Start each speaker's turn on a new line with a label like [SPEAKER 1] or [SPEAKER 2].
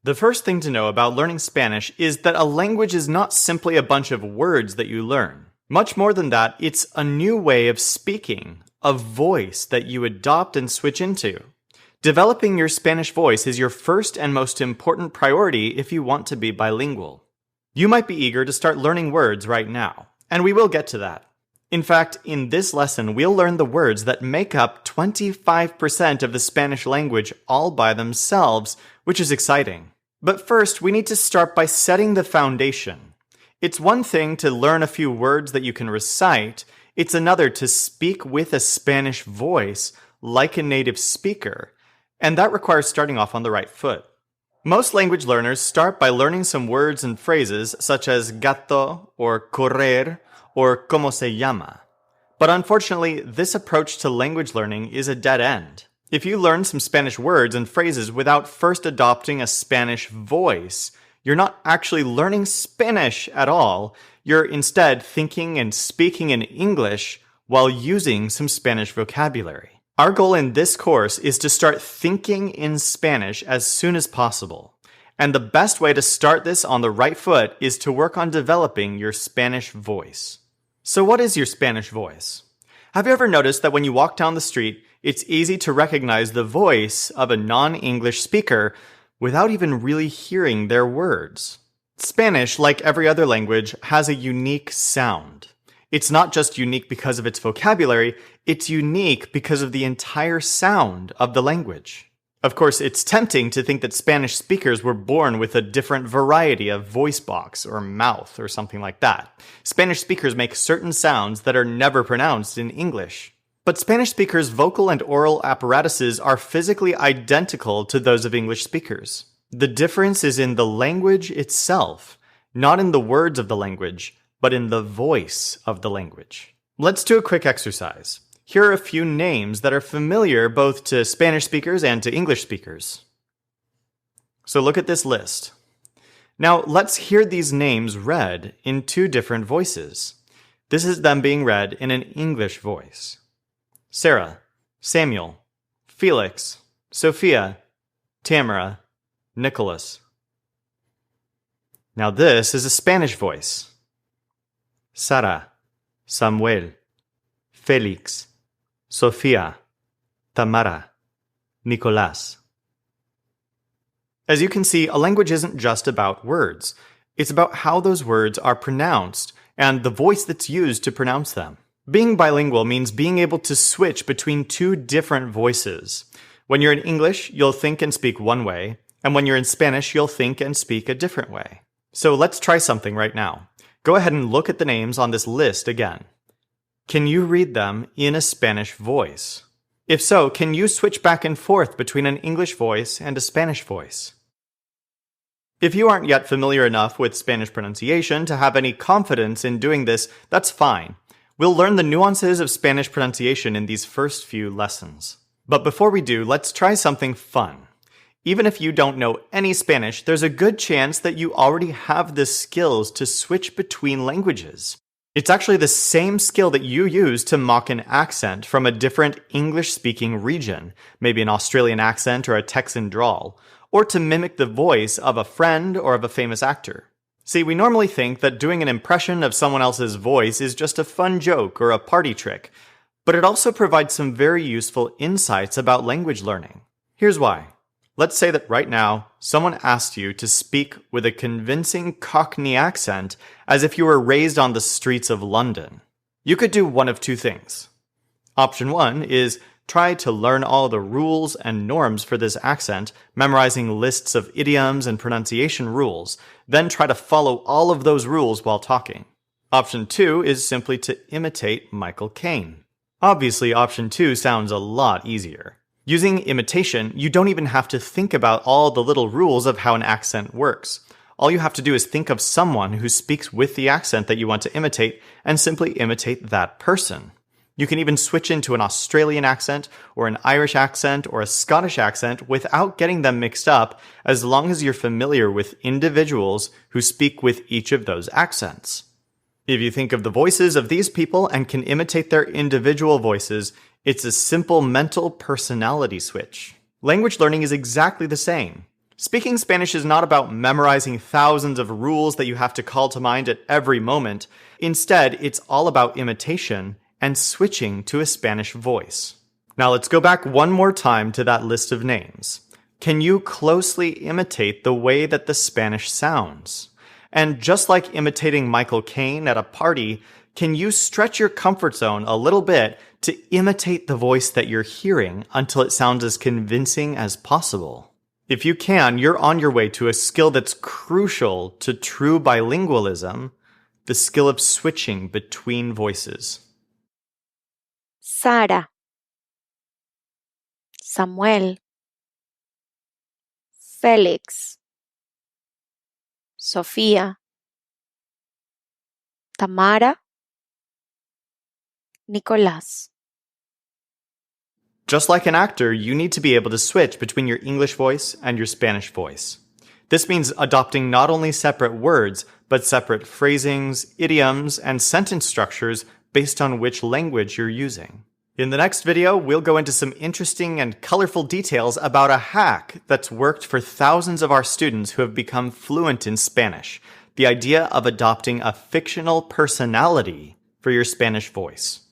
[SPEAKER 1] The first thing to know about learning Spanish is that a language is not simply a bunch of words that you learn. Much more than that, it's a new way of speaking, a voice that you adopt and switch into. Developing your Spanish voice is your first and most important priority if you want to be bilingual. You might be eager to start learning words right now, and we will get to that. In fact, in this lesson, we'll learn the words that make up 25% of the Spanish language all by themselves, which is exciting. But first, we need to start by setting the foundation. It's one thing to learn a few words that you can recite, it's another to speak with a Spanish voice like a native speaker, and that requires starting off on the right foot. Most language learners start by learning some words and phrases such as gato or correr or como se llama. But unfortunately, this approach to language learning is a dead end. If you learn some Spanish words and phrases without first adopting a Spanish voice, you're not actually learning Spanish at all. You're instead thinking and speaking in English while using some Spanish vocabulary. Our goal in this course is to start thinking in Spanish as soon as possible. And the best way to start this on the right foot is to work on developing your Spanish voice. So what is your Spanish voice? Have you ever noticed that when you walk down the street, it's easy to recognize the voice of a non-English speaker without even really hearing their words? Spanish, like every other language, has a unique sound. It's not just unique because of its vocabulary, it's unique because of the entire sound of the language. Of course, it's tempting to think that Spanish speakers were born with a different variety of voice box or mouth or something like that. Spanish speakers make certain sounds that are never pronounced in English. But Spanish speakers' vocal and oral apparatuses are physically identical to those of English speakers. The difference is in the language itself, not in the words of the language, but in the voice of the language. Let's do a quick exercise. Here are a few names that are familiar both to Spanish speakers and to English speakers. So look at this list. Now let's hear these names read in two different voices. This is them being read in an English voice. Sarah, Samuel, Felix, Sophia, Tamara, Nicholas. Now this is a Spanish voice. Sara, Samuel, Felix, Sofia, Tamara, Nicolás. As you can see, a language isn't just about words. It's about how those words are pronounced and the voice that's used to pronounce them. Being bilingual means being able to switch between two different voices. When you're in English, you'll think and speak one way, and when you're in Spanish, you'll think and speak a different way. So let's try something right now. Go ahead and look at the names on this list again. Can you read them in a Spanish voice? If so, can you switch back and forth between an English voice and a Spanish voice? If you aren't yet familiar enough with Spanish pronunciation to have any confidence in doing this, that's fine. We'll learn the nuances of Spanish pronunciation in these first few lessons. But before we do, let's try something fun. Even if you don't know any Spanish, there's a good chance that you already have the skills to switch between languages. It's actually the same skill that you use to mock an accent from a different English-speaking region, maybe an Australian accent or a Texan drawl, or to mimic the voice of a friend or of a famous actor. See, we normally think that doing an impression of someone else's voice is just a fun joke or a party trick, but it also provides some very useful insights about language learning. Here's why. Let's say that right now, someone asked you to speak with a convincing Cockney accent as if you were raised on the streets of London. You could do one of two things. Option 1 is try to learn all the rules and norms for this accent, memorizing lists of idioms and pronunciation rules, then try to follow all of those rules while talking. Option 2 is simply to imitate Michael Caine. Obviously, option 2 sounds a lot easier. Using imitation, you don't even have to think about all the little rules of how an accent works. All you have to do is think of someone who speaks with the accent that you want to imitate and simply imitate that person. You can even switch into an Australian accent or an Irish accent or a Scottish accent without getting them mixed up, as long as you're familiar with individuals who speak with each of those accents. If you think of the voices of these people and can imitate their individual voices, it's a simple mental personality switch. Language learning is exactly the same. Speaking Spanish is not about memorizing thousands of rules that you have to call to mind at every moment. Instead, it's all about imitation and switching to a Spanish voice. Now let's go back one more time to that list of names. Can you closely imitate the way that the Spanish sounds? And just like imitating Michael Caine at a party, can you stretch your comfort zone a little bit to imitate the voice that you're hearing until it sounds as convincing as possible? If you can, you're on your way to a skill that's crucial to true bilingualism, the skill of switching between voices.
[SPEAKER 2] Sara, Samuel, Félix, Sofía, Tamara, Nicolás.
[SPEAKER 1] Just like an actor, you need to be able to switch between your English voice and your Spanish voice. This means adopting not only separate words, but separate phrasings, idioms, and sentence structures based on which language you're using. In the next video, we'll go into some interesting and colorful details about a hack that's worked for thousands of our students who have become fluent in Spanish, the idea of adopting a fictional personality for your Spanish voice.